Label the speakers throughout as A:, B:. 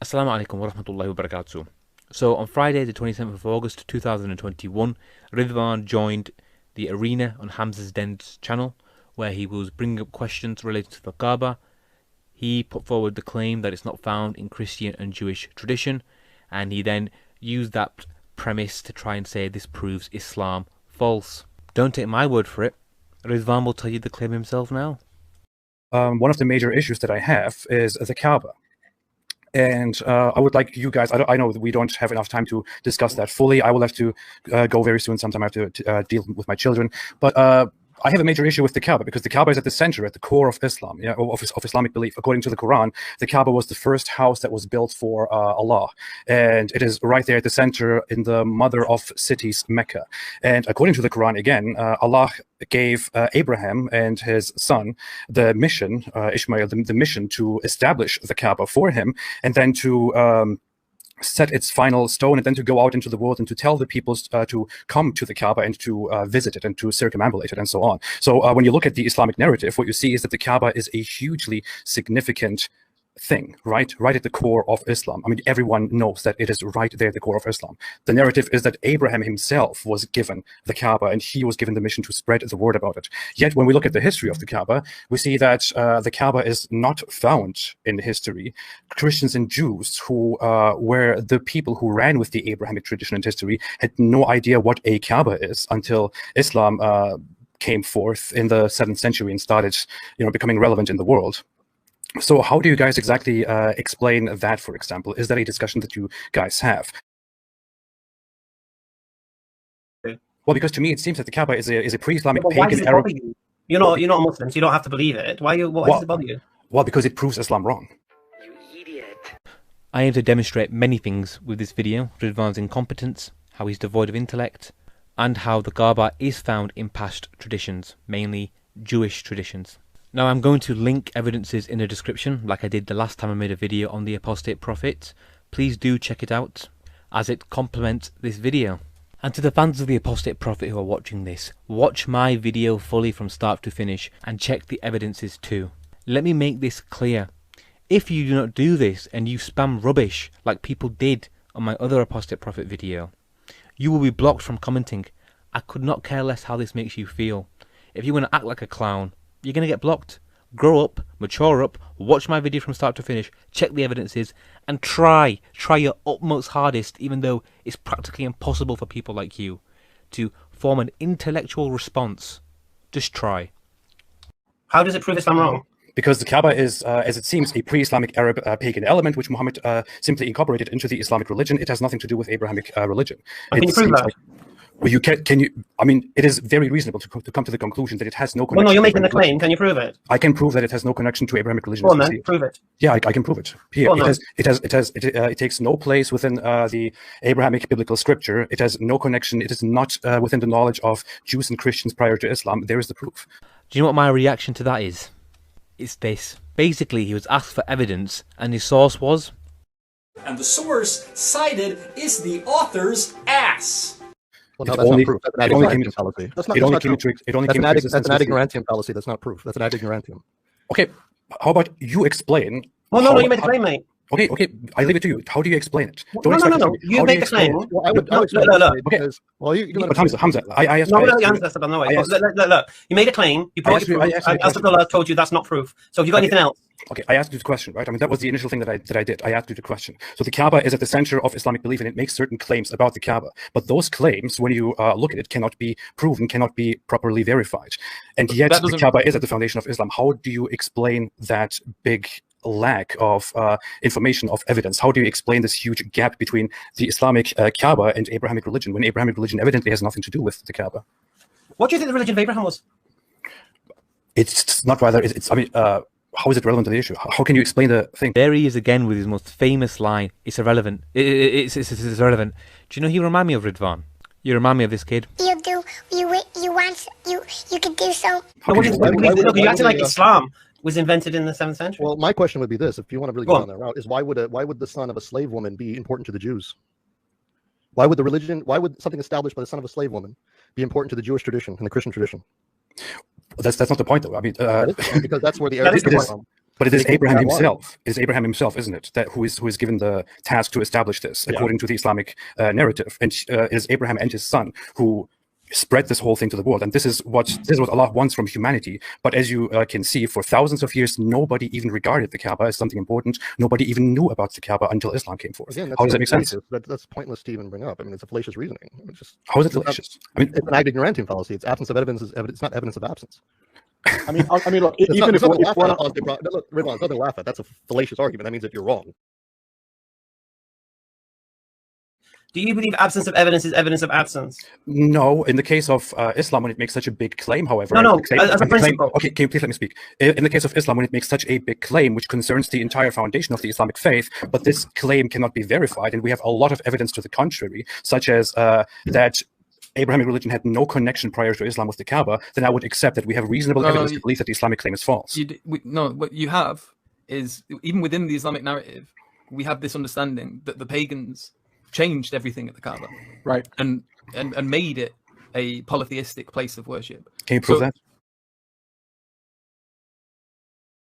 A: Assalamu alaikum wa rahmatullahi wa barakatuh. So on Friday the 27th of August 2021, Ridvan joined the arena on Hamza's Den's channel where he was bringing up questions related to the Kabbah. He put forward the claim that it's not found in Christian and Jewish tradition, and he then used that premise to try and say this proves Islam false. Don't take my word for it. Ridvan will tell you the claim himself now.
B: One of the major issues that I have is the Kabbah. And I would like you guys, I know that we don't have enough time to discuss that fully. I will have to go very soon. Sometime I have to deal with my children. But I have a major issue with the Kabbah because the Kabbah is at the center, at the core of Islam, of Islamic belief. According to the Quran, the Kabbah was the first house that was built for Allah. And it is right there at the center in the mother of cities, Mecca. And according to the Quran, again, Allah gave Abraham and his son the mission, Ishmael, the mission to establish the Kabbah for him, and then to set its final stone, and then to go out into the world and to tell the people to come to the Kaaba and to visit it and to circumambulate it and so on. So when you look at the Islamic narrative, what you see is that the Kaaba is a hugely significant thing, right at the core of Islam. I mean, everyone knows that it is right there at the core of Islam. The narrative is that Abraham himself was given the Kaaba and he was given the mission to spread the word about it. Yet when we look at the history of the Kaaba, we see that the Kaaba is not found in history. Christians and Jews, who were the people who ran with the Abrahamic tradition and history, had no idea what a Kaaba is until Islam came forth in the 7th century and started, becoming relevant in the world. So how do you guys exactly explain that, for example? Is that a discussion that you guys have? Well, because to me, it seems that the Kaaba is a pre-Islamic pagan Arab...
C: You're not a Muslim, so you don't have to believe it. Why does it bother you?
B: Well, because it proves Islam wrong.
D: You idiot.
A: I aim to demonstrate many things with this video: Ridvan's incompetence, how he's devoid of intellect, and how the Kabbah is found in past traditions, mainly Jewish traditions. Now I'm going to link evidences in the description like I did the last time I made a video on the apostate prophet. Please do check it out as it complements this video. And to the fans of the apostate prophet who are watching this, watch my video fully from start to finish and check the evidences too. Let me make this clear. If you do not do this and you spam rubbish like people did on my other apostate prophet video, you will be blocked from commenting. I could not care less how this makes you feel. If you want to act like a clown, you're going to get blocked. Grow up, mature up, watch my video from start to finish, check the evidences, and try your utmost hardest, even though it's practically impossible for people like you, to form an intellectual response. Just try.
C: How does it prove Islam wrong?
B: Because the Kaaba is, as it seems, a pre-Islamic Arab pagan element, which Muhammad simply incorporated into the Islamic religion. It has nothing to do with Abrahamic religion.
C: Can you prove that?
B: Well, I mean, it is very reasonable to come to the conclusion that it has no connection.
C: Well, no, you're making the claim. Can you prove it?
B: I can prove that it has no connection to Abrahamic religion.
C: Go on, then, prove it.
B: Yeah, I can prove it. Here, it takes no place within the Abrahamic biblical scripture. It has no connection. It is not within the knowledge of Jews and Christians prior to Islam. There is the proof.
A: Do you know what my reaction to that is? It's this. Basically, he was asked for evidence, and his source was...
E: And the source cited is the author's ass.
F: Well, no, that's not proof. That's an ad ignorantium fallacy. That's not proof. That's an ad ignorantium fallacy. That's not proof. That's an ad ignorantium.
B: Okay, how about you explain?
C: Well, no, you made the claim, mate.
B: Okay, I leave it to you. How do you explain it?
C: No. You make the claim.
F: Well, I would explain it because, well,
B: Hamza, I asked...
C: Look. You made a claim. You brought your proof. As told you that's not proof. So have you got anything else?
B: Okay, I asked you the question, right? I mean, that was the initial thing that I did. I asked you the question. So the Kaaba is at the center of Islamic belief, and it makes certain claims about the Kaaba. But those claims, when you look at it, cannot be proven, cannot be properly verified. And yet the Kaaba is at the foundation of Islam. How do you explain that big lack of information, of evidence? How do you explain this huge gap between the Islamic Kaaba and Abrahamic religion, when Abrahamic religion evidently has nothing to do with the Kaaba?
C: What do you think the religion of Abraham was?
B: It's not rather... I mean... how is it relevant to the issue? How can you explain the thing?
A: There he is again with his most famous line. It's irrelevant. It's irrelevant. Do you know who you remind me of, Ridvan? You remind me of this kid.
G: You could do so.
C: Look, you acting like Islam was invented in the 7th century.
F: Well, my question would be this: if you want to really go down that route, is why would the son of a slave woman be important to the Jews? Why would something established by the son of a slave woman be important to the Jewish tradition and the Christian tradition?
B: That's not the point, though. I mean,
F: because that's where the Arabs come from.
B: But it is Abraham himself. It is Abraham himself, isn't it? That who is given the task to establish this, according to the Islamic narrative. And it is Abraham and his son who spread this whole thing to the world. And this is what Allah wants from humanity. But as you can see, for thousands of years, nobody even regarded the Kaaba as something important. Nobody even knew about the Kaaba until Islam came forth.
F: Again,
B: how does that make sense?
F: That's pointless to even bring up. I mean, it's a fallacious reasoning. It's just,
B: how is it fallacious?
F: I mean, it's an ad ignorantium fallacy. It's absence of evidence is evidence. It's not evidence of absence.
D: I mean, look, even if
F: look,
D: Ridwan,
F: it's nothing to laugh at. That's a fallacious argument. That means that you're wrong.
C: Do you believe absence of evidence is evidence of absence?
B: No. In the case of Islam, when it makes such a big claim, however...
C: No, as a principle.
B: Okay, can you please let me speak? In the case of Islam, when it makes such a big claim, which concerns the entire foundation of the Islamic faith, but this claim cannot be verified, and we have a lot of evidence to the contrary, such as that Abrahamic religion had no connection prior to Islam with the Kaaba, then I would accept that we have reasonable evidence to believe that the Islamic claim is false.
G: What you have is, even within the Islamic narrative, we have this understanding that the pagans changed everything at the Kaaba,
D: right,
G: and made it a polytheistic place of worship.
B: Can you prove that?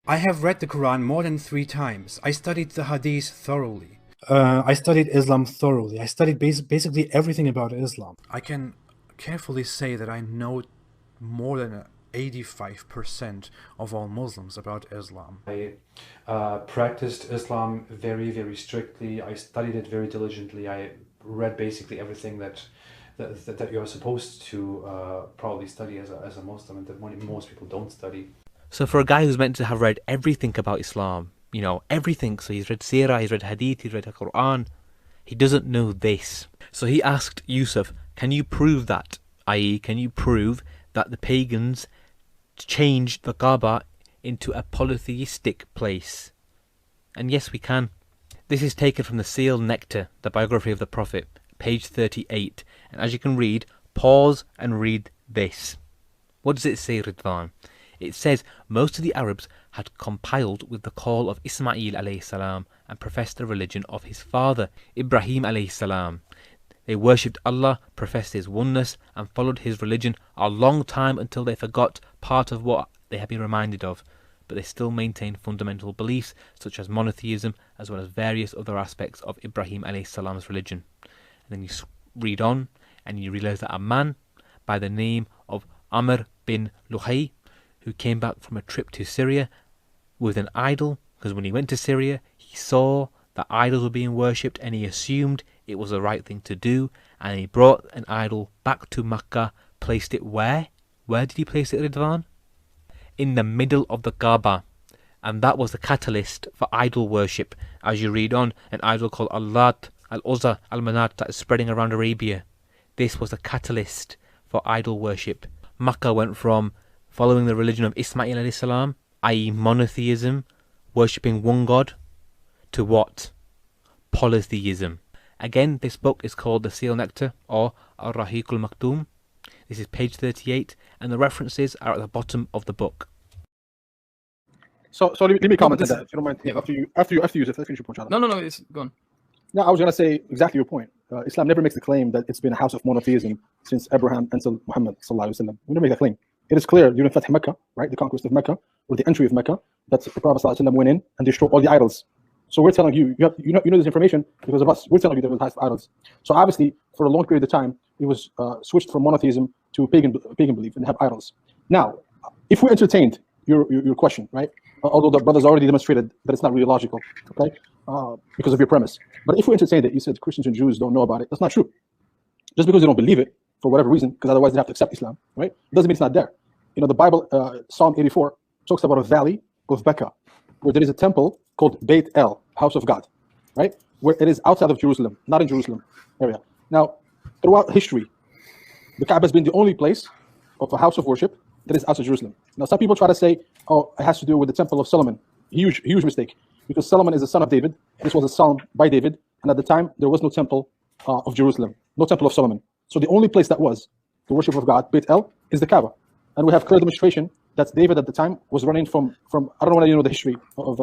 H: I have read the Quran more than 3 times. I studied the Hadith thoroughly. I studied Islam thoroughly. I studied basically everything about Islam. I can carefully say that I know more than 85% of all Muslims about Islam. I practiced Islam very, very strictly. I studied it very diligently. I read basically everything that you're supposed to probably study as a Muslim, and that most people don't study.
A: So for a guy who's meant to have read everything about Islam, you know, everything, so he's read Seerah, he's read Hadith, he's read the Quran, he doesn't know this. So he asked Yusuf, can you prove that? I.e., can you prove that the pagans changed the Kaaba into a polytheistic place? And yes, we can. This is taken from the Seal Nectar, the biography of the Prophet, page 38. And as you can read, pause and read this. What does it say, Ridwan? It says most of the Arabs had compiled with the call of Ismail alayhi salam and professed the religion of his father, Ibrahim alayhi salam. They worshipped Allah, professed his oneness, and followed his religion a long time until they forgot part of what they had been reminded of, but they still maintained fundamental beliefs such as monotheism, as well as various other aspects of Ibrahim alayhi salam's religion. And then you read on, and you realize that a man by the name of Amr bin Luhay, who came back from a trip to Syria with an idol, because when he went to Syria, he saw that idols were being worshipped, and he assumed it was the right thing to do, and he brought an idol back to Mecca, placed it where? Where did he place it, Ridwan? In the middle of the Kaaba, and that was the catalyst for idol worship. As you read on, an idol called Al-Lat, Al-Uzza, Al-Manat that is spreading around Arabia. This was the catalyst for idol worship. Mecca went from following the religion of Ismail alayhi salam, i.e. monotheism, worshipping one god, to what? Polytheism. Again, this book is called The Seal Nectar, or Ar-Rahiq al-Maktoum. This is page 38, and the references are at the bottom of the book.
D: So let me comment on that, if you don't mind. Yeah, after you finish your point,
G: No, it's gone.
D: No, I was going to say exactly your point. Islam never makes the claim that it's been a house of monotheism since Abraham until Muhammad sallallahu alaihi wasallam. We never make that claim. It is clear during Fath Mecca, right, the conquest of Mecca, or the entry of Mecca, that the Prophet sallallahu alaihi wasallam went in and destroyed all the idols. So we're telling you, you know this information because of us. We're telling you there was types of idols. So obviously, for a long period of time, it was switched from monotheism to pagan belief and have idols. Now, if we entertained your question, right, although the brothers already demonstrated that it's not really logical, okay, because of your premise. But if we entertained it, you said Christians and Jews don't know about it. That's not true. Just because they don't believe it, for whatever reason, because otherwise they have to accept Islam, right? Doesn't mean it's not there. You know, the Bible, Psalm 84, talks about a valley of Becca, where there is a temple called Beit El, house of God, right? Where it is outside of Jerusalem, not in Jerusalem area. Now, throughout history, the Kaaba has been the only place of a house of worship that is outside Jerusalem. Now, some people try to say, oh, it has to do with the temple of Solomon. Huge mistake, because Solomon is the son of David. This was a psalm by David, and at the time, there was no temple of Jerusalem, no temple of Solomon. So the only place that was the worship of God, Beit El, is the Kaaba. And we have clear demonstration that David at the time was running from I don't know whether you know the history of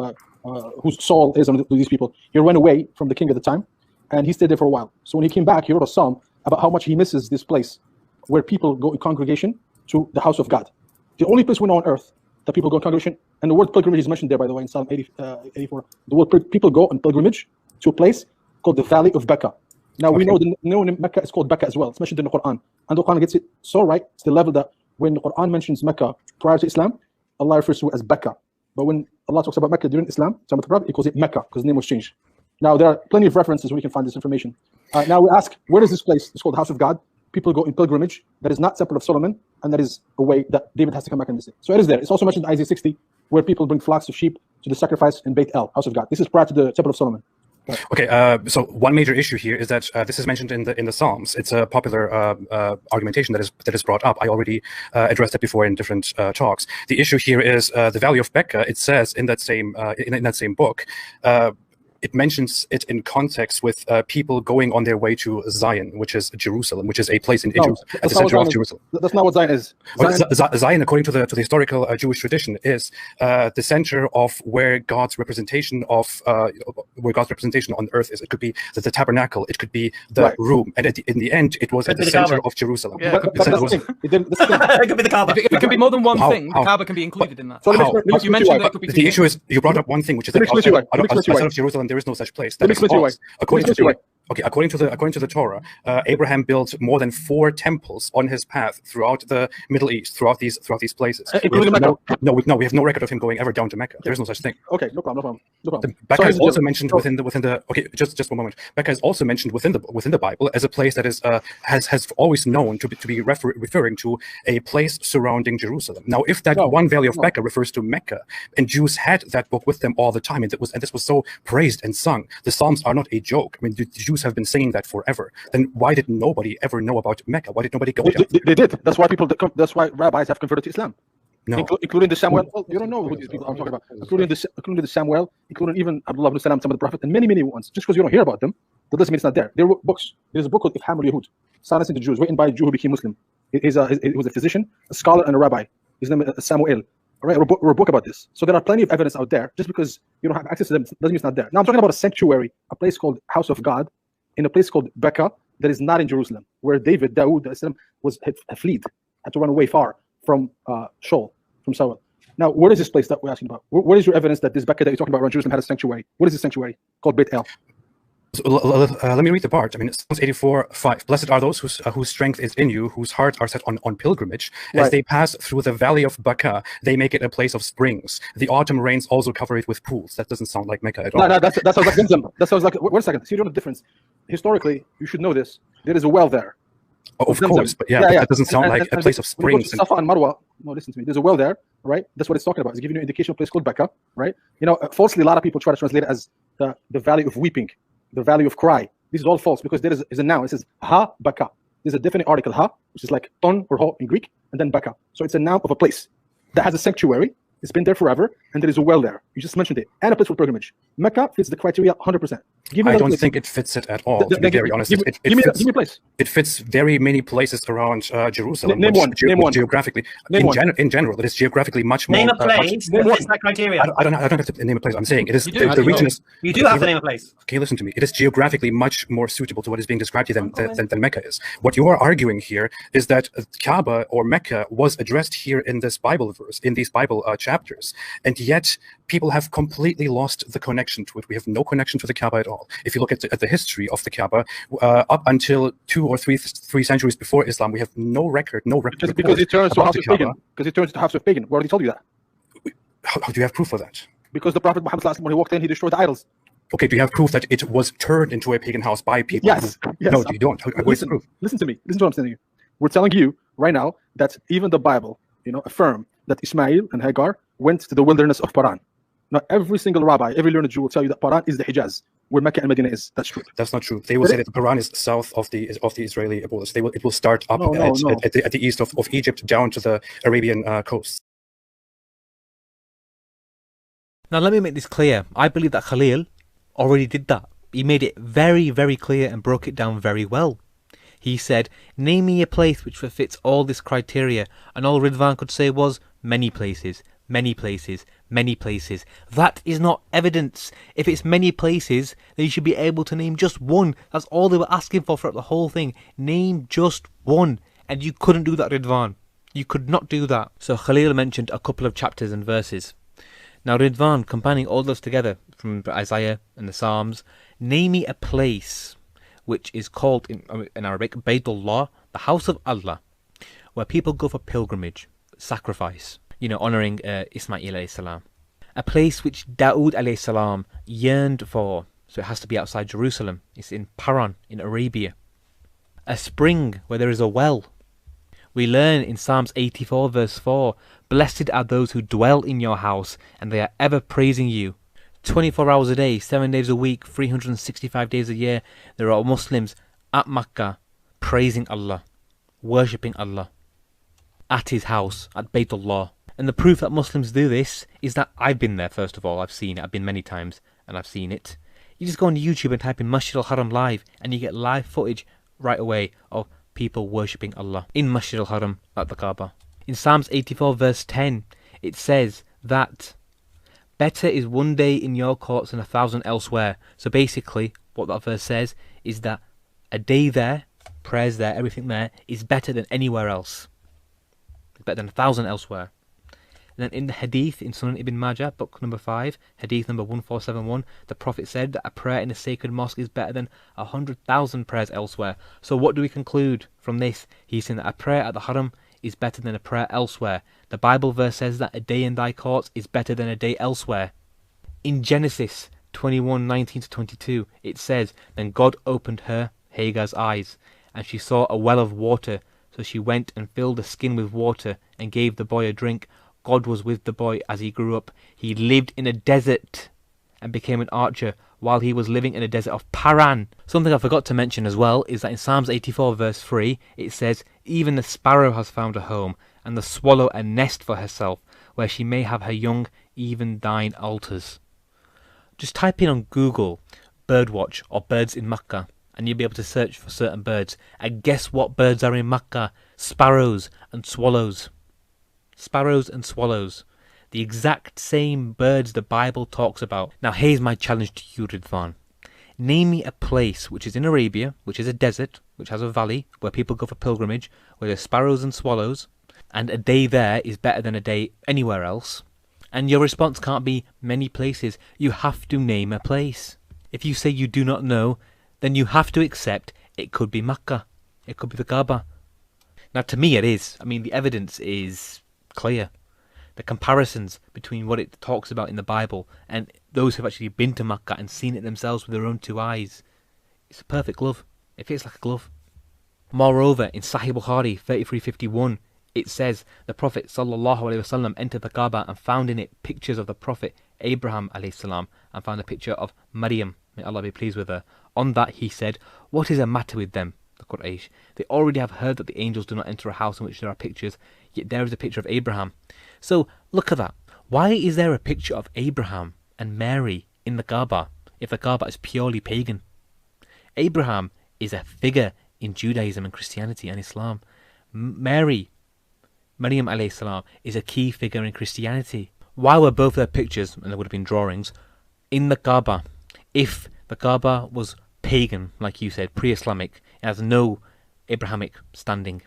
D: who Saul is and these people. He ran away from the king at the time, and he stayed there for a while. So when he came back, he wrote a psalm about how much he misses this place where people go in congregation to the house of God. The only place we know on earth that people go in congregation And the word pilgrimage is mentioned there, by the way, in Psalm 84. The word people go on pilgrimage to a place called the Valley of Becca. Now, we know the Mecca is called Becca as well. It's mentioned in the Quran. And the Quran gets it so right to the level that when the Quran mentions Mecca prior to Islam, Allah refers to it as Becca. But when Allah talks about Mecca during Islam, some of the Prophet, he calls it Mecca because the name was changed. Now, there are plenty of references where we can find this information. Now, we ask, where is this place? It's called the House of God. People go in pilgrimage. That is not Temple of Solomon, and that is a way that David has to come back and visit. So it is there. It's also mentioned in Isaiah 60, where people bring flocks of sheep to the sacrifice in Beit El, House of God. This is prior to the Temple of Solomon.
B: Okay, so one major issue here is that this is mentioned in the Psalms. It's a popular argumentation that is brought up. I already addressed it before in different talks. The issue here is the Valley of Becca. It says in that same book. It mentions it in context with people going on their way to Zion, which is Jerusalem, which is a place in Egypt at the center of Jerusalem.
D: That's not what Zion is.
B: Zion, according to the historical Jewish tradition, is the center of where God's representation on earth is. It could be the tabernacle, it could be the room, and in the end, it was at the center of Jerusalem.
G: Yeah,
C: it could be the Kabbah.
G: If it can be more than one thing, the Kabbah can be included in that.
D: So
G: You mentioned that it could be
B: the issue is you brought up one thing, which is that outside of Jerusalem there is no such place. That is false. According to the Torah, Abraham built more than 4 temples on his path throughout the Middle East, throughout these places. We have no record of him going ever down to Mecca. There is no such thing.
D: Okay, no problem.
B: Becca is also mentioned within the. Okay, just one moment. Becca is also mentioned within the Bible as a place that is has always known to be referring to a place surrounding Jerusalem. Now, if that one Valley of Becca refers to Mecca, and Jews had that book with them all the time, and this was so praised and sung, the Psalms are not a joke. I mean, the Jews have been saying that forever. Then why did nobody ever know about Mecca? Why did nobody go there?
D: They did. That's why rabbis have converted to Islam.
B: No.
D: Including the Samuel. Well, you don't know who these people I'm talking about. Including the Samuel, including even Abdullah ibn Salam, some of the Prophet, and many ones. Just because you don't hear about them, that doesn't mean it's not there. There were books. There's a book called Ifham al-Yahud, Silencing the Jews, written by a Jew who became Muslim. He was a physician, a scholar, and a rabbi. His name is Samuel. All right, or a book about this. So there are plenty of evidence out there. Just because you don't have access to them doesn't mean it's not there. Now I'm talking about a sanctuary, a place called House of God, in a place called Becca that is not in Jerusalem, where Dawood had fled, had to run away far from Shaul, from Saul. Now, what is this place that we're asking about? What is your evidence that this Becca that you're talking about around Jerusalem had a sanctuary? What is this sanctuary called Beit El?
B: So, let me read the part. I mean, Psalms 84:5. Blessed are those whose strength is in you, whose hearts are set on pilgrimage. As they pass through the valley of Becca, they make it a place of springs. The autumn rains also cover it with pools. That doesn't sound like Mecca at all.
D: No, that sounds like Zamzam. That sounds like. Wait a second. See, you know the difference. Historically, you should know this. There is a well there.
B: Oh, of course, but that doesn't sound like a place of springs.
D: Safa and Marwa. No, listen to me. There's a well there, right? That's what it's talking about. It's giving you an indication of a place called Becca, right? You know, falsely, a lot of people try to translate it as the valley of weeping, the valley of cry. This is all false because there is a noun. It says ha Becca. There's a definite article ha, which is like ton or ho in Greek, and then Becca. So it's a noun of a place that has a sanctuary. It's been there forever, and there is a well there. You just mentioned it, and a place for pilgrimage. Mecca fits the criteria 100%.
B: I don't think it fits it at all, to be very honest.
D: Give me a place.
B: It fits very many places around Jerusalem.
D: Name one.
B: Geographically, in general, it is geographically much more.
C: Name a place that fits that criteria.
B: I don't have to name a place. I'm saying it is the region is.
C: You do have to name a place.
B: Okay, listen to me. It is geographically much more suitable to what is being described here than Mecca is. What you are arguing here is that Kabbah or Mecca was addressed here in this Bible verse, in these Bible chapters, and yet people have completely lost the connection to it. We have no connection to the Kabbah at all. If you look at the history of the Kabbah, up until 2 or 3 centuries before Islam, we have no record.
D: Because it turns to house of pagan. Because it turns to house of pagan. We already told you that.
B: How do you have proof of that?
D: Because the Prophet Muhammad, when he walked in, he destroyed the idols.
B: Okay, do you have proof that it was turned into a pagan house by people?
D: Yes.
B: No, you don't.
D: Listen to me. Listen to what I'm telling you. We're telling you right now that even the Bible, affirm that Ismail and Hagar went to the wilderness of Paran. Now, every single rabbi, every learned Jew will tell you that Paran is the Hijaz, where Mecca and Medina is. That's true.
B: That's not true. They will say that the Paran is south of the Israeli borders. It will start up at the east of Egypt down to the Arabian coast.
A: Now, let me make this clear. I believe that Khalil already did that. He made it very, very clear and broke it down very well. He said, name me a place which fits all this criteria, and all Ridvan could say was, many places, many places, many places. That is not evidence. If it's many places, then you should be able to name just one. That's all they were asking for throughout the whole thing. Name just one. And you couldn't do that, Ridvan. You could not do that. So Khalil mentioned a couple of chapters and verses. Now, Ridvan, combining all those together from Isaiah and the Psalms, name me a place which is called in Arabic Baytullah, the house of Allah, where people go for pilgrimage, sacrifice, honouring Ismail alayhi salam. A place which Dawood alayhi salam yearned for, so it has to be outside Jerusalem. It's in Paran, in Arabia. A spring where there is a well. We learn in Psalms 84 verse 4, blessed are those who dwell in your house, and they are ever praising you. 24 hours a day, 7 days a week, 365 days a year, there are Muslims at Makkah praising Allah, worshipping Allah, at his house, at Baytullah. And the proof that Muslims do this is that I've been there, first of all. I've seen it. I've been many times, and I've seen it. You just go on YouTube and type in Masjid al-Haram live, and you get live footage right away of people worshipping Allah in Masjid al-Haram at the Kabbah. In Psalms 84 verse 10, it says that better is one day in your courts than 1,000 elsewhere. So basically, what that verse says is that a day there, prayers there, everything there, is better than anywhere else. It's better than 1,000 elsewhere. And then in the Hadith, in Sunan Ibn Majah, book number 5, Hadith number 1471, the Prophet said that a prayer in a sacred mosque is better than 100,000 prayers elsewhere. So what do we conclude from this? He's saying that a prayer at the Haram is better than a prayer elsewhere. The Bible verse says that a day in thy courts is better than a day elsewhere. In Genesis 21:19-22, it says, then God opened her, Hagar's, eyes, and she saw a well of water. So she went and filled the skin with water and gave the boy a drink. God was with the boy as he grew up. He lived in a desert and became an archer while he was living in the desert of Paran. Something I forgot to mention as well is that in Psalms 84 verse 3, it says, even the sparrow has found a home, and the swallow a nest for herself, where she may have her young, even thine altars. Just type in on Google, birdwatch or birds in Makkah, and you'll be able to search for certain birds. And guess what birds are in Makkah? Sparrows and swallows. Sparrows and swallows. The exact same birds the Bible talks about. Now here's my challenge to you, Ridvan. Name me a place which is in Arabia, which is a desert, which has a valley, where people go for pilgrimage, where there's sparrows and swallows, and a day there is better than a day anywhere else. And your response can't be many places. You have to name a place. If you say you do not know, then you have to accept it could be Makkah. It could be the Kabbah. Now to me it is. I mean, the evidence is clear. The comparisons between what it talks about in the Bible and those who've actually been to Makkah and seen it themselves with their own two eyes, it's a perfect glove. It fits like a glove. Moreover, in Sahih Bukhari 3351, it says the Prophet ﷺ entered the Kaaba and found in it pictures of the Prophet Abraham alayhi and found a picture of Maryam, may Allah be pleased with her. On that he said, what is the matter with them, the Quraysh? They already have heard that the angels do not enter a house in which there are pictures, yet there is a picture of Abraham. So look at that. Why is there a picture of Abraham and Mary in the Kaaba if the Kaaba is purely pagan? Abraham is a figure in Judaism and Christianity and Islam. Maryam alayhi salam, is a key figure in Christianity. Why were both their pictures, and there would have been drawings, in the Kaaba? If the Kaaba was pagan, like you said, pre-Islamic, it has no Abrahamic standing.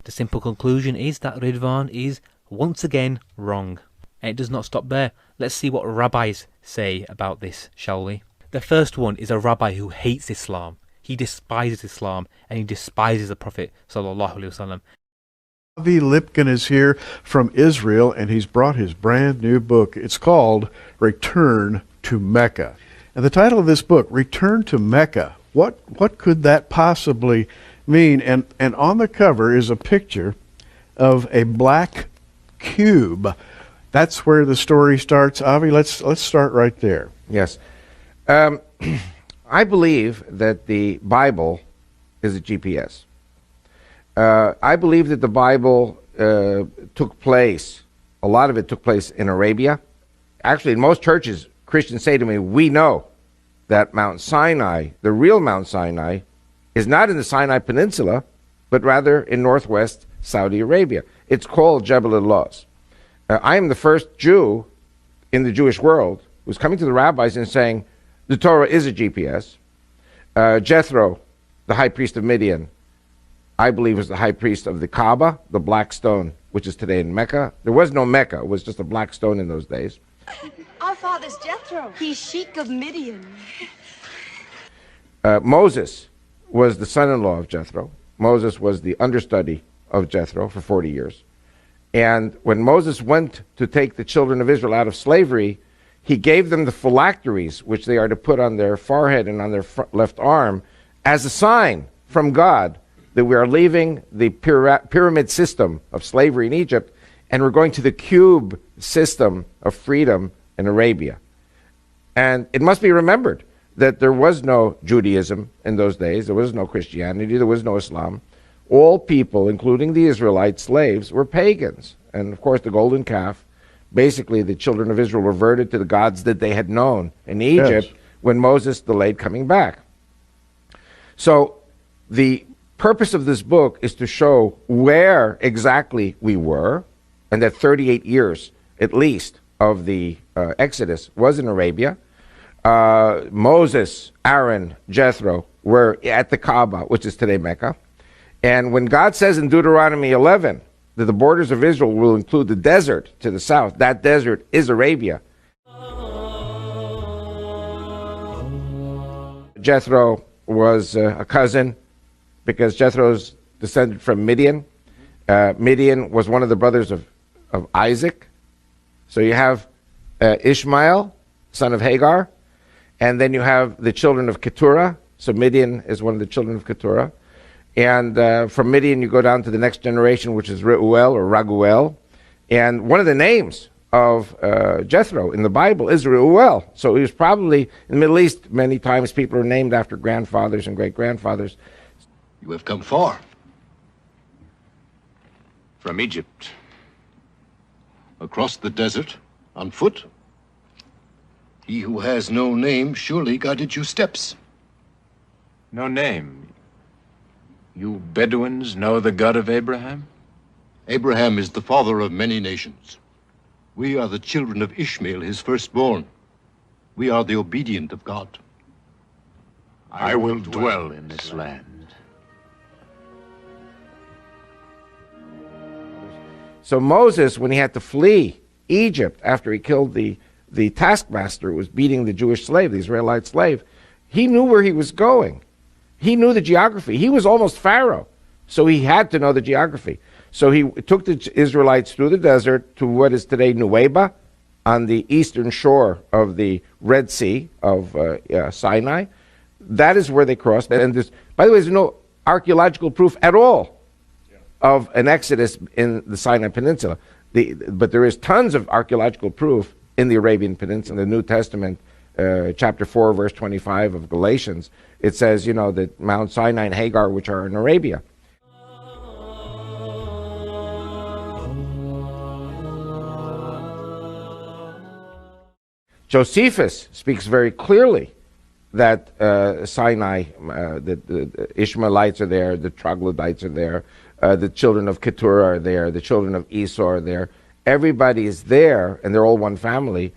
A: The simple conclusion is that Ridvan is once again wrong. And it does not stop there. Let's see what rabbis say about this, shall we? The first one is a rabbi who hates Islam. He despises Islam and he despises the Prophet sallallahu alaihi wasallam.
I: Avi Lipkin is here from Israel, and he's brought his brand new book. It's called Return to Mecca. And the title of this book, Return to Mecca, what could that possibly mean? And on the cover is a picture of a black cube. That's where the story starts. Avi, let's start right there.
J: Yes. I believe that the Bible is a GPS. I believe that the Bible took place, a lot of it took place in Arabia. Actually, in most churches, Christians say to me, we know that Mount Sinai, the real Mount Sinai, is not in the Sinai Peninsula, but rather in northwest Saudi Arabia. It's called Jebel al-Lawz. I am the first Jew in the Jewish world who's coming to the rabbis and saying, the Torah is a GPS. Jethro, the high priest of Midian, I believe was the high priest of the Kaaba, the black stone which is today in Mecca. There was no Mecca. It was just a black stone in those days.
K: Our father's Jethro. He's Sheik of Midian.
J: Moses was the son-in-law of Jethro. Moses was the understudy of Jethro for 40 years. And when Moses went to take the children of Israel out of slavery, he gave them the phylacteries, which they are to put on their forehead and on their left arm, as a sign from God that we are leaving the pyramid system of slavery in Egypt, and we're going to the cube system of freedom in Arabia. And it must be remembered that there was no Judaism in those days. There was no Christianity. There was no Islam. All people, including the Israelite slaves, were pagans. And of course, the golden calf, basically the children of Israel reverted to the gods that they had known in Egypt when Moses delayed coming back. So the purpose of this book is to show where exactly we were, and that 38 years at least of the Exodus was in Arabia. Moses, Aaron, Jethro were at the Kabbah, which is today Mecca. And when God says in Deuteronomy 11 that the borders of Israel will include the desert to the south, that desert is Arabia. Jethro was a cousin because Jethro's descended from Midian. Midian was one of the brothers of Isaac. So you have Ishmael, son of Hagar. And then you have the children of Keturah. So Midian is one of the children of Keturah. And from Midian, you go down to the next generation, which is Reuel or Raguel. And one of the names of Jethro in the Bible is Reuel. So he was probably, in the Middle East, many times people are named after grandfathers and great-grandfathers.
L: You have come far. From Egypt. Across the desert, on foot. He who has no name surely guided your steps.
M: No name? You Bedouins know the God of Abraham?
L: Abraham is the father of many nations. We are the children of Ishmael, his firstborn. We are the obedient of God.
M: I will dwell in this land.
J: So Moses, when he had to flee Egypt after he killed the taskmaster who was beating the Jewish slave, the Israelite slave, he knew where he was going. He knew the geography. He was almost Pharaoh, so he had to know the geography. So he took the Israelites through the desert to what is today Nuweiba, on the eastern shore of the Red Sea of Sinai. That is where they crossed. And by the way, there's no archaeological proof at all of an exodus in the Sinai Peninsula. But there is tons of archaeological proof in the Arabian Peninsula. The New Testament, chapter 4, verse 25 of Galatians, it says, that Mount Sinai and Hagar, which are in Arabia. Josephus speaks very clearly that Sinai, the Ishmaelites are there, the troglodytes are there, the children of Keturah are there, the children of Esau are there. Everybody is there, and they're all one family.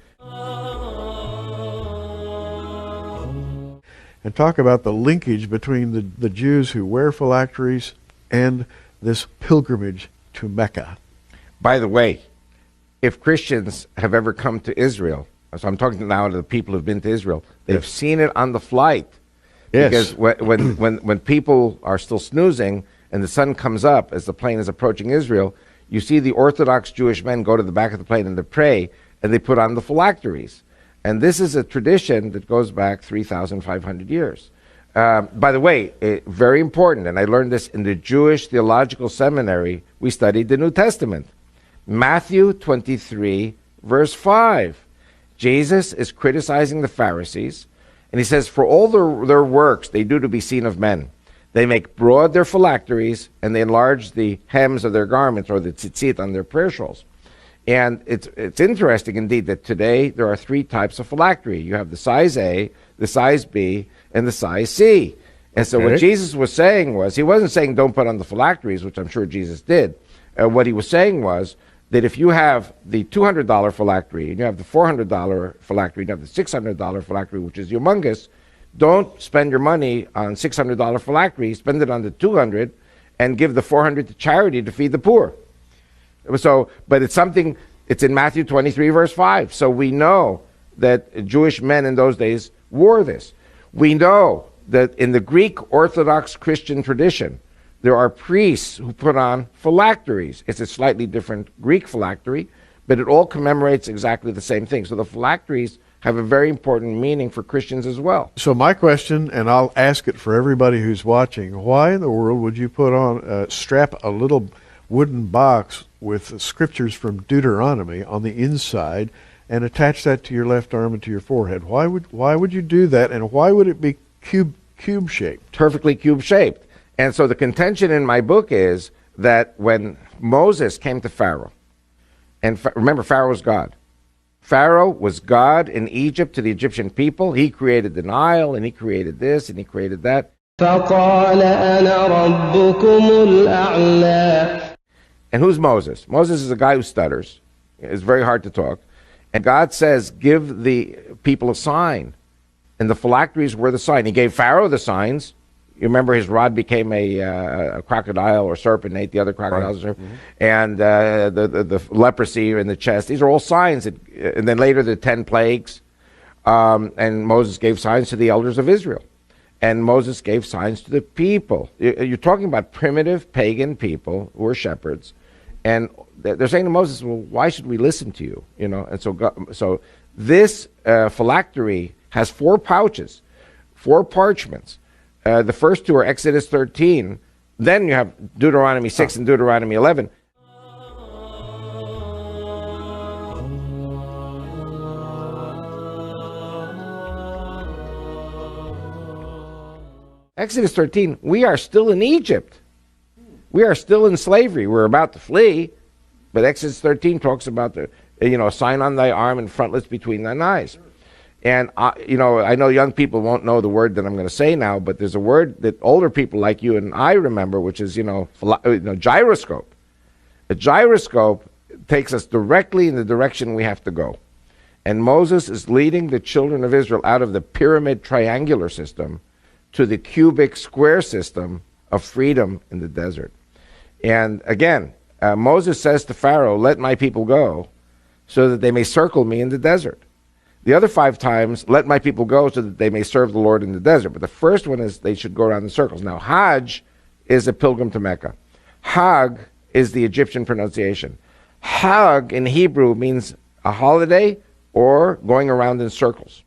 I: And talk about the linkage between the Jews who wear phylacteries and this pilgrimage to Mecca.
J: By the way, if Christians have ever come to Israel, so I'm talking now to the people who've been to Israel, they've seen it on the flight.
I: Yes.
J: Because when people are still snoozing and the sun comes up as the plane is approaching Israel, you see the Orthodox Jewish men go to the back of the plane and they pray, and they put on the phylacteries. And this is a tradition that goes back 3,500 years. By the way, very important, and I learned this in the Jewish Theological Seminary, we studied the New Testament. Matthew 23, verse 5. Jesus is criticizing the Pharisees, and he says, for all their works they do to be seen of men. They make broad their phylacteries, and they enlarge the hems of their garments, or the tzitzit on their prayer shawls. And it's interesting indeed that today there are three types of phylactery. You have the size A, the size B, and the size C. And so what Jesus was saying was, he wasn't saying don't put on the phylacteries, which I'm sure Jesus did. What he was saying was that if you have the $200 phylactery, and you have the $400 phylactery, and you have the $600 phylactery, which is humongous, don't spend your money on $600 phylactery, spend it on the $200, and give the $400 to charity to feed the poor. So, but it's something, it's in Matthew 23, verse 5. So we know that Jewish men in those days wore this. We know that in the Greek Orthodox Christian tradition, there are priests who put on phylacteries. It's a slightly different Greek phylactery, but it all commemorates exactly the same thing. So the phylacteries have a very important meaning for Christians as well.
I: So my question, and I'll ask it for everybody who's watching, why in the world would you put on, strap a little wooden box with scriptures from Deuteronomy on the inside and attach that to your left arm and to your forehead? Why would you do that, and why would it be cube-shaped?
J: Perfectly cube-shaped. And so the contention in my book is that when Moses came to Pharaoh, and remember, Pharaoh was God. Pharaoh was God in Egypt to the Egyptian people. He created the Nile, and he created this, and he created that. And who's Moses? Moses is a guy who stutters. It's very hard to talk. And God says, give the people a sign. And the phylacteries were the sign. He gave Pharaoh the signs. You remember his rod became a crocodile or serpent, ate the other crocodiles. Right. And the leprosy in the chest. These are all signs. And then later the 10 plagues. And Moses gave signs to the elders of Israel. And Moses gave signs to the people. You're talking about primitive pagan people who were shepherds. And they're saying to Moses, well, why should we listen to you? You know, and so this phylactery has 4 pouches, 4 parchments. The first 2 are Exodus 13. Then you have Deuteronomy 6 and Deuteronomy 11. Exodus 13, we are still in Egypt. We are still in slavery. We're about to flee. But Exodus 13 talks about the, a sign on thy arm and frontlets between thine eyes. And, I know young people won't know the word that I'm going to say now, but there's a word that older people like you and I remember, which is, gyroscope. A gyroscope takes us directly in the direction we have to go. And Moses is leading the children of Israel out of the pyramid triangular system to the cubic square system of freedom in the desert. And again, Moses says to Pharaoh, let my people go so that they may circle me in the desert. The other 5 times, let my people go so that they may serve the Lord in the desert. But the first one is they should go around in circles. Now, Hajj is a pilgrim to Mecca. Hag is the Egyptian pronunciation. Hag in Hebrew means a holiday or going around in circles.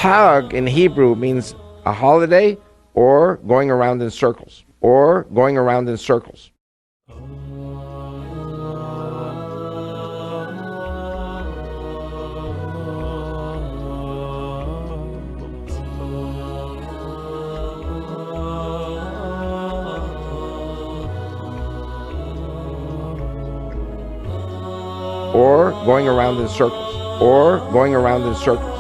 J: Hag in Hebrew means a holiday or going around in circles. Or going around in circles. Or going around in circles. Or going around in circles.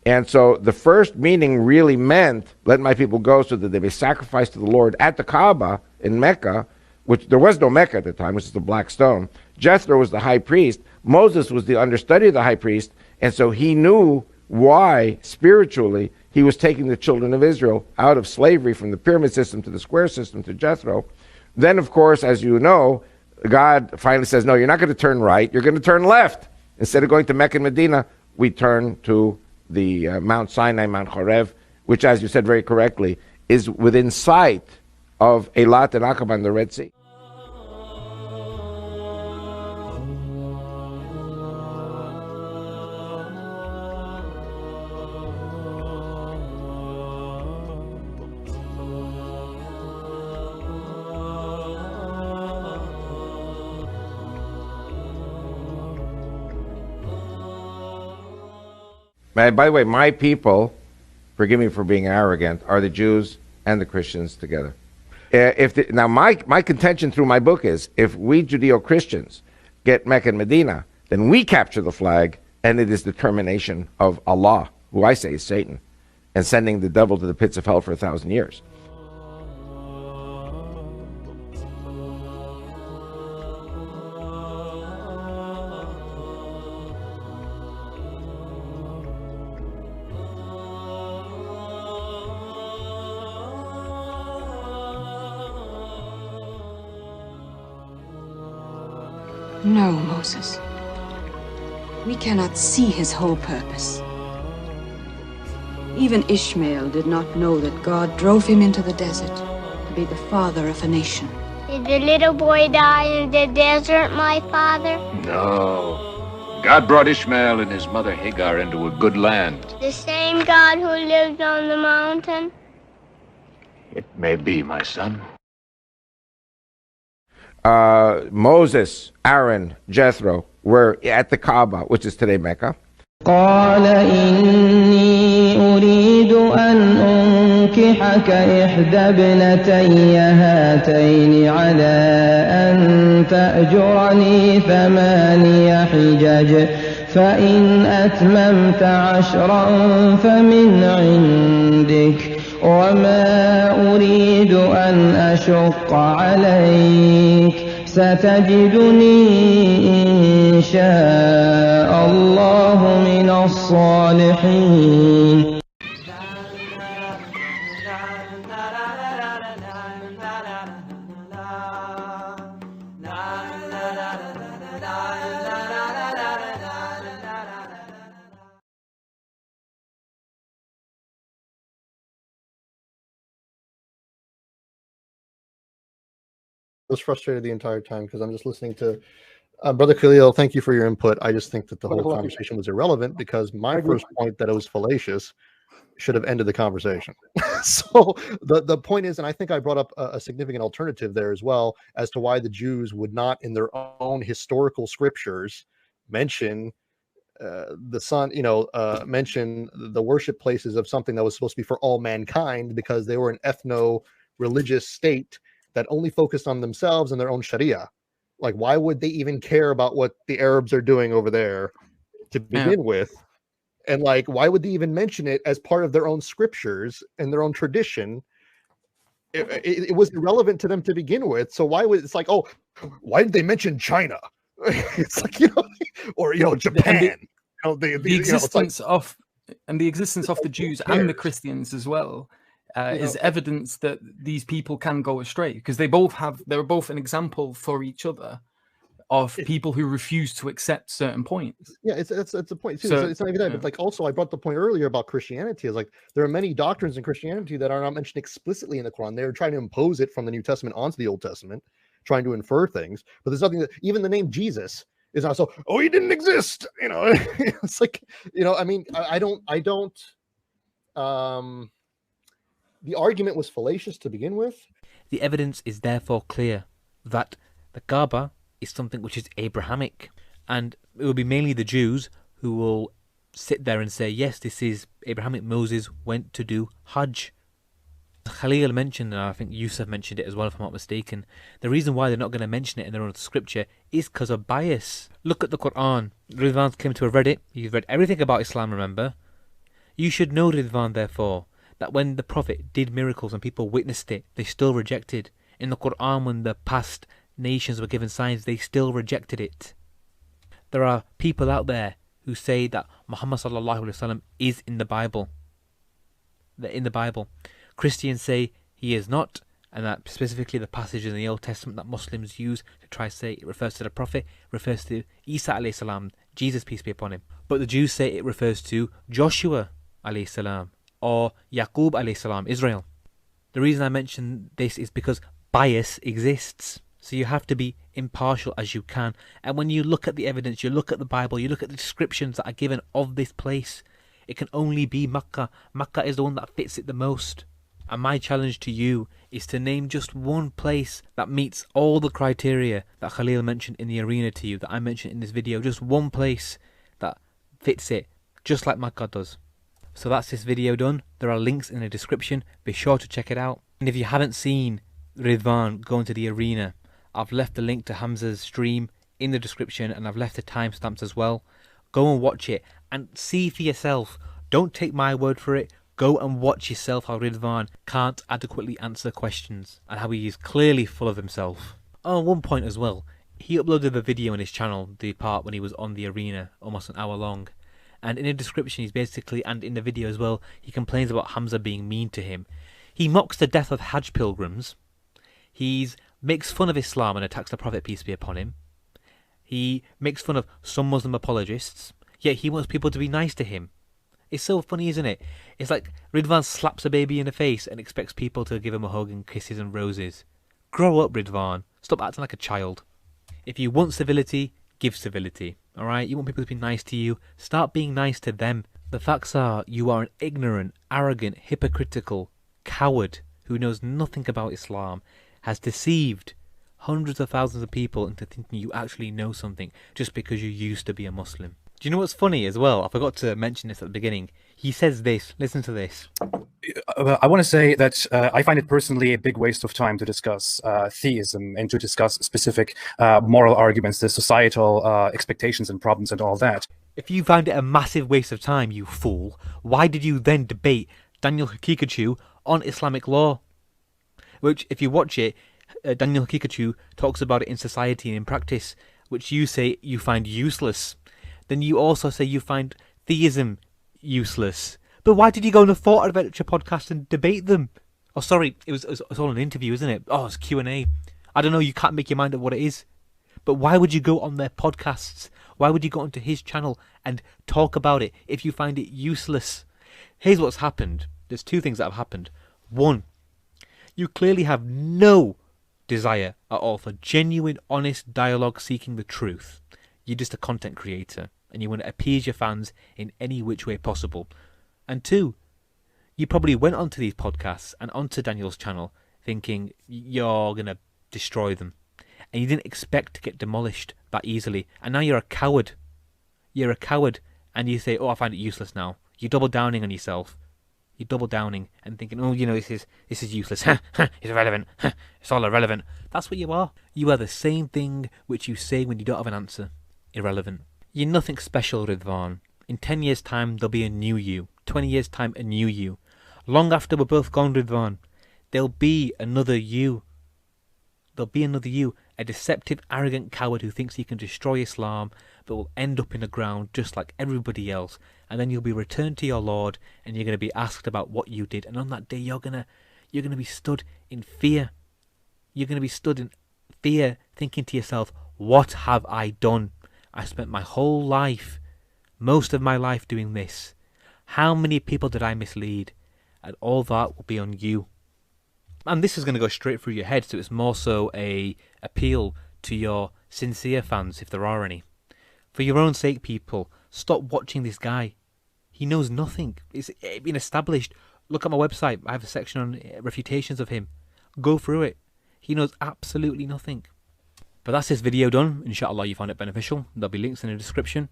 J: And so the first meaning really meant, let my people go so that they may sacrifice to the Lord at the Kabbah in Mecca, which there was no Mecca at the time, which is the black stone. Jethro was the high priest. Moses was the understudy of the high priest. And so he knew why, spiritually, he was taking the children of Israel out of slavery from the pyramid system to the square system to Jethro. Then, of course, as you know, God finally says, no, you're not going to turn right, you're going to turn left. Instead of going to Mecca and Medina, we turn to the Mount Sinai, Mount Horeb, which, as you said very correctly, is within sight of Eilat and Aqaba and the Red Sea. By the way, my people, forgive me for being arrogant, are the Jews and the Christians together. Now, my contention through my book is, if we Judeo-Christians get Mecca and Medina, then we capture the flag, and it is the termination of Allah, who I say is Satan, and sending the devil to the pits of hell for 1,000 years.
N: No, Moses. We cannot see his whole purpose. Even Ishmael did not know that God drove him into the desert to be the father of a nation.
O: Did the little boy die in the desert, my father?
M: No. God brought Ishmael and his mother Hagar into a good land.
O: The same God who lived on the mountain?
M: It may be, my son.
J: Moses, Aaron, Jethro were at the Kaaba, which is today Mecca.
P: قال إني أريد أن أنكحك إحدى ابنتي هاتين على أن تأجرني 8 حجج فإن أتممت 10 فمن عندك وما أريد أن أشق عليك ستجدني إن شاء الله من الصالحين.
F: I was frustrated the entire time because I'm just listening to Brother Khalil. Thank you for your input. I just think that the whole conversation was irrelevant because my first point that it was fallacious should have ended the conversation. So the point is, and I think I brought up a significant alternative there as well as to why the Jews would not, in their own historical scriptures, mention the sun, mention the worship places of something that was supposed to be for all mankind, because they were an ethno-religious state that only focused on themselves and their own Sharia. Like, why would they even care about what the Arabs are doing over there to begin with? And like, why would they even mention it as part of their own scriptures and their own tradition? It was irrelevant to them to begin with. So why would it's like, oh, why did they mention China? It's like, or Japan.
G: The existence of the Jews and the Christians as well. Is evidence that these people can go astray, because they're both an example for each other of people who refuse to accept certain points.
F: Yeah, it's a point too. So it's not even that, but like also I brought the point earlier about Christianity. Is like there are many doctrines in Christianity that are not mentioned explicitly in the Quran. They're trying to impose it from the New Testament onto the Old Testament, trying to infer things. But there's nothing that even the name Jesus is not so. Oh, he didn't exist. It's like I mean, I don't. The argument was fallacious to begin with.
A: The evidence is therefore clear that the Kabbah is something which is Abrahamic, and it will be mainly the Jews who will sit there and say, yes, this is Abrahamic. Moses went to do Hajj. Khalil mentioned, and I think Yusuf mentioned it as well if I'm not mistaken, the reason why they're not going to mention it in their own scripture is because of bias. Look at the Quran. Ridwan claimed to have read it. He's read everything about Islam, remember? You should know, Ridvan, therefore, that when the Prophet did miracles and people witnessed it, they still rejected. In the Quran, when the past nations were given signs, they still rejected it. There are people out there who say that Muhammad sallallahu alaihi wasallam is in the Bible. They're in the Bible. Christians say he is not, and that specifically the passage in the Old Testament that Muslims use to try to say it refers to the Prophet, refers to Isa alayhi salam, Jesus, peace be upon him. But the Jews say it refers to Joshua alayhi salam, or Yaqub alayhi salam, Israel. The reason I mention this is because bias exists. So you have to be impartial as you can. And when you look at the evidence, you look at the Bible, you look at the descriptions that are given of this place, it can only be Makkah. Makkah is the one that fits it the most. And my challenge to you is to name just one place that meets all the criteria that Khalil mentioned in the arena to you, that I mentioned in this video. Just one place that fits it, just like Makkah does. So that's this video done. There are links in the description. Be sure to check it out. And if you haven't seen Ridvan going to the arena, I've left the link to Hamza's stream in the description, and I've left the timestamps as well. Go and watch it and see for yourself. Don't take my word for it. Go and watch yourself how Ridvan can't adequately answer questions and how he is clearly full of himself. Oh, one point as well. He uploaded a video on his channel, the part when he was on the arena, almost an hour long. And in the description, he's basically, and in the video as well, he complains about Hamza being mean to him. He mocks the death of Hajj pilgrims. He makes fun of Islam and attacks the Prophet, peace be upon him. He makes fun of some Muslim apologists, yet he wants people to be nice to him. It's so funny, isn't it? It's like Ridvan slaps a baby in the face and expects people to give him a hug and kisses and roses. Grow up, Ridvan. Stop acting like a child. If you want civility, give civility. Alright? You want people to be nice to you, start being nice to them. The facts are, you are an ignorant, arrogant, hypocritical coward who knows nothing about Islam, has deceived hundreds of thousands of people into thinking you actually know something just because you used to be a Muslim. Do you know what's funny as well? I forgot to mention this at the beginning. He says this. Listen to this.
B: I want to say that I find it personally a big waste of time to discuss theism and to discuss specific moral arguments, the societal expectations and problems and all that.
A: If you find it a massive waste of time, you fool, why did you then debate Daniel Hakikachu on Islamic law? Which, if you watch it, Daniel Hakikachu talks about it in society and in practice, which you say you find useless. Then you also say you find theism useless. But why did you go on the Thought Adventure podcast and debate them? Oh, sorry, it was all an interview, isn't it? Oh, it's Q&A. I don't know, you can't make your mind up what it is. But why would you go on their podcasts? Why would you go onto his channel and talk about it if you find it useless? Here's what's happened. There's two things that have happened. One, you clearly have no desire at all for genuine, honest dialogue seeking the truth. You're just a content creator and you want to appease your fans in any which way possible. And two, you probably went onto these podcasts and onto Daniel's channel thinking you're going to destroy them. And you didn't expect to get demolished that easily. And now you're a coward. You're a coward. And you say, oh, I find it useless now. You're double downing on yourself. You're double downing and thinking, oh, you know, this is useless. It's irrelevant. It's all irrelevant. That's what you are. You are the same thing which you say when you don't have an answer. Irrelevant. You're nothing special, Ridvan. In 10 years' time, there'll be a new you. 20 years' time, a new you. Long after we're both gone, Ridvan, there'll be another you. There'll be another you. A deceptive, arrogant coward who thinks he can destroy Islam, but will end up in the ground just like everybody else. And then you'll be returned to your Lord, and you're going to be asked about what you did. And on that day, you're going to be stood in fear. You're going to be stood in fear, thinking to yourself, what have I done? I spent my whole life, most of my life doing this. How many people did I mislead? And all that will be on you. And this is going to go straight through your head, so it's more so a appeal to your sincere fans, if there are any. For your own sake, people, stop watching this guy. He knows nothing. It's been established. Look at my website. I have a section on refutations of him. Go through it. He knows absolutely nothing. But that's this video done. Inshallah you found it beneficial. There'll be links in the description.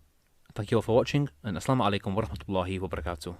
A: Thank you all for watching, and Assalamu alaikum wa rahmatullahi wa barakatuh.